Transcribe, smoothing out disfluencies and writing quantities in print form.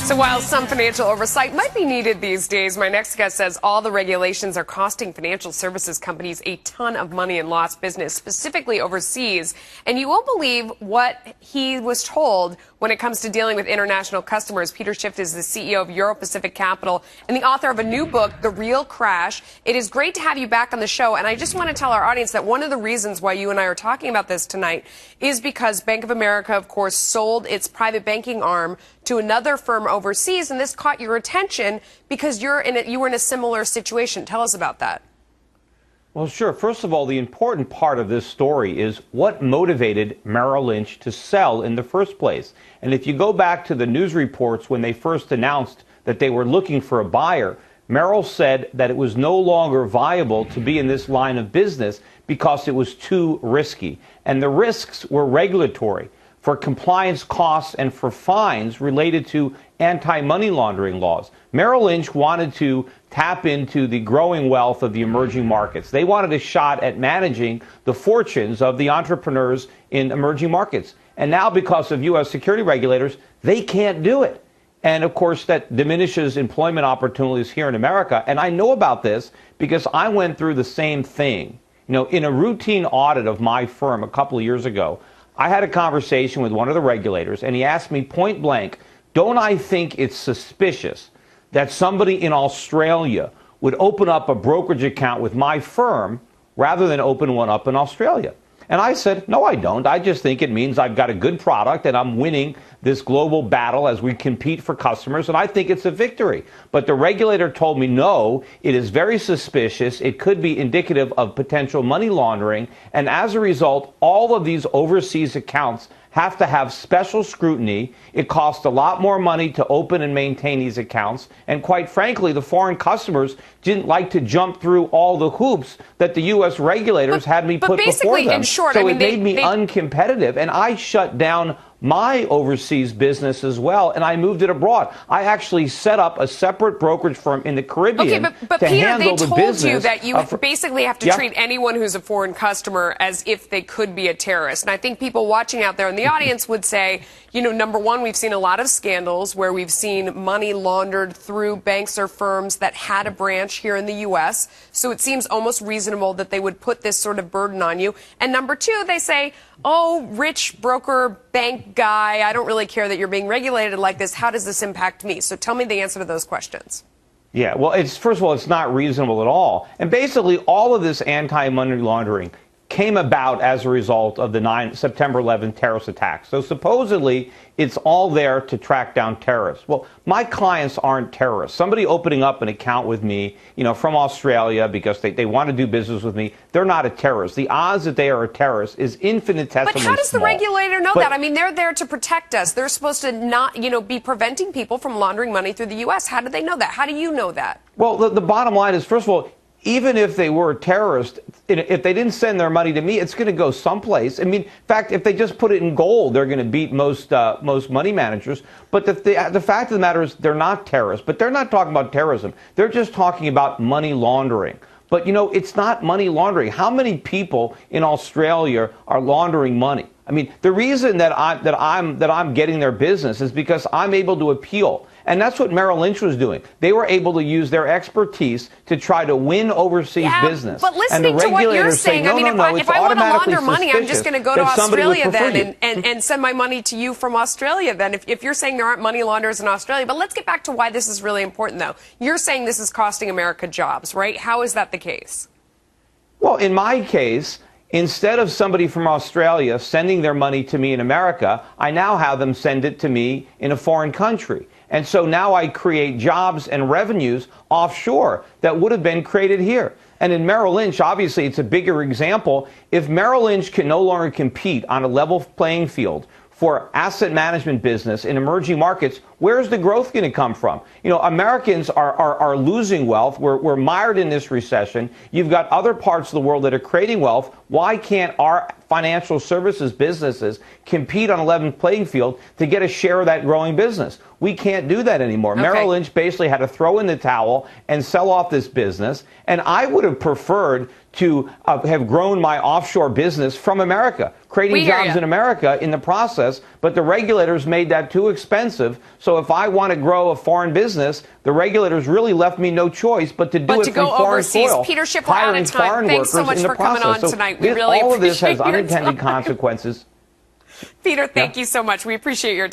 So while some financial oversight might be needed these days, my next guest says all the regulations are costing financial services companies a ton of money in lost business, specifically overseas. And you won't believe what he was told when it comes to dealing with international customers. Peter Schiff is the CEO of Euro Pacific Capital and the author of a new book, The Real Crash. It is great to have you back on the show. And I just want to tell our audience that one of the reasons why you and I are talking about this tonight is because Bank of America, of course, sold its private banking arm to another firm overseas, and this caught your attention because you were in a similar situation. Tell us about that. Well, sure. First of all, the important part of this story is what motivated Merrill Lynch to sell in the first place. And if you go back to the news reports when they first announced that they were looking for a buyer, Merrill said that it was no longer viable to be in this line of business because it was too risky. And the risks were regulatory, for compliance costs and for fines related to anti-money laundering laws. Merrill Lynch wanted to tap into the growing wealth of the emerging markets. They wanted a shot at managing the fortunes of the entrepreneurs in emerging markets. And now, because of U.S. security regulators, they can't do it. And of course, that diminishes employment opportunities here in America. And I know about this because I went through the same thing. You know, in a routine audit of my firm a couple of years ago, I had a conversation with one of the regulators, and he asked me point blank, don't I think it's suspicious that somebody in Australia would open up a brokerage account with my firm rather than open one up in Australia? And I said, no, I don't. I just think it means I've got a good product and I'm winning this global battle as we compete for customers, and I think it's a victory. But the regulator told me, no, it is very suspicious. It could be indicative of potential money laundering, and as a result, all of these overseas accounts have to have special scrutiny. It costs a lot more money to open and maintain these accounts. And quite frankly, the foreign customers didn't like to jump through all the hoops that the U.S. regulators had me put before them. In short, so it made me uncompetitive, and I shut down my overseas business as well, and I moved it abroad. I actually set up a separate brokerage firm in the Caribbean but to Peter, handle the business. they told you that you basically have to treat anyone who's a foreign customer as if they could be a terrorist. And I think people watching out there in the audience would say, you know, number one, we've seen a lot of scandals where we've seen money laundered through banks or firms that had a branch here in the U.S., so it seems almost reasonable that they would put this sort of burden on you. And number two, they say, oh, rich broker bank guy, I don't really care that you're being regulated like this. How does this impact me? So tell me the answer to those questions. Yeah, well, first of all, it's not reasonable at all. And basically, all of this anti-money laundering came about as a result of the September 11 terrorist attacks. So supposedly, it's all there to track down terrorists. Well, my clients aren't terrorists. Somebody opening up an account with me, you know, from Australia because they want to do business with me, they're not a terrorist. The odds that they are a terrorist is infinitesimally small. But how does the regulator know that? I mean, they're there to protect us. They're supposed to not, you know, be preventing people from laundering money through the U.S. How do they know that? How do you know that? Well, the bottom line is, first of all, even if they were a terrorist, if they didn't send their money to me, it's going to go someplace. I mean, in fact, if they just put it in gold, they're going to beat most money managers. But the fact of the matter is they're not terrorists. But they're not talking about terrorism. They're just talking about money laundering. But, you know, it's not money laundering. How many people in Australia are laundering money? I mean, the reason that I'm getting their business is because I'm able to appeal. And that's what Merrill Lynch was doing. They were able to use their expertise to try to win overseas business. But listening to what you're saying, I mean, if I want to launder money, I'm just going to go to Australia then and send my money to you from Australia then, if you're saying there aren't money launderers in Australia. But let's get back to why this is really important, though. You're saying this is costing America jobs, right? How is that the case? Well, in my case, instead of somebody from Australia sending their money to me in America, I now have them send it to me in a foreign country. And so now I create jobs and revenues offshore that would have been created here. And in Merrill Lynch, obviously, it's a bigger example. If Merrill Lynch can no longer compete on a level playing field for asset management business in emerging markets, where's the growth going to come from? You know, Americans are losing wealth. We're mired in this recession. You've got other parts of the world that are creating wealth. Why can't our financial services businesses compete on a level playing field to get a share of that growing business. We can't do that anymore. Okay. Merrill Lynch basically had to throw in the towel and sell off this business. And I would have preferred to have grown my offshore business from America, creating jobs in America in the process. But the regulators made that too expensive. So if I want to grow a foreign business, the regulators really left me no choice but to do it from foreign soil. Peter Schiff, we're out of time. Thanks so much for coming on tonight. We really appreciate all of this has your unintended time. consequences. Peter, thank you so much. We appreciate your time.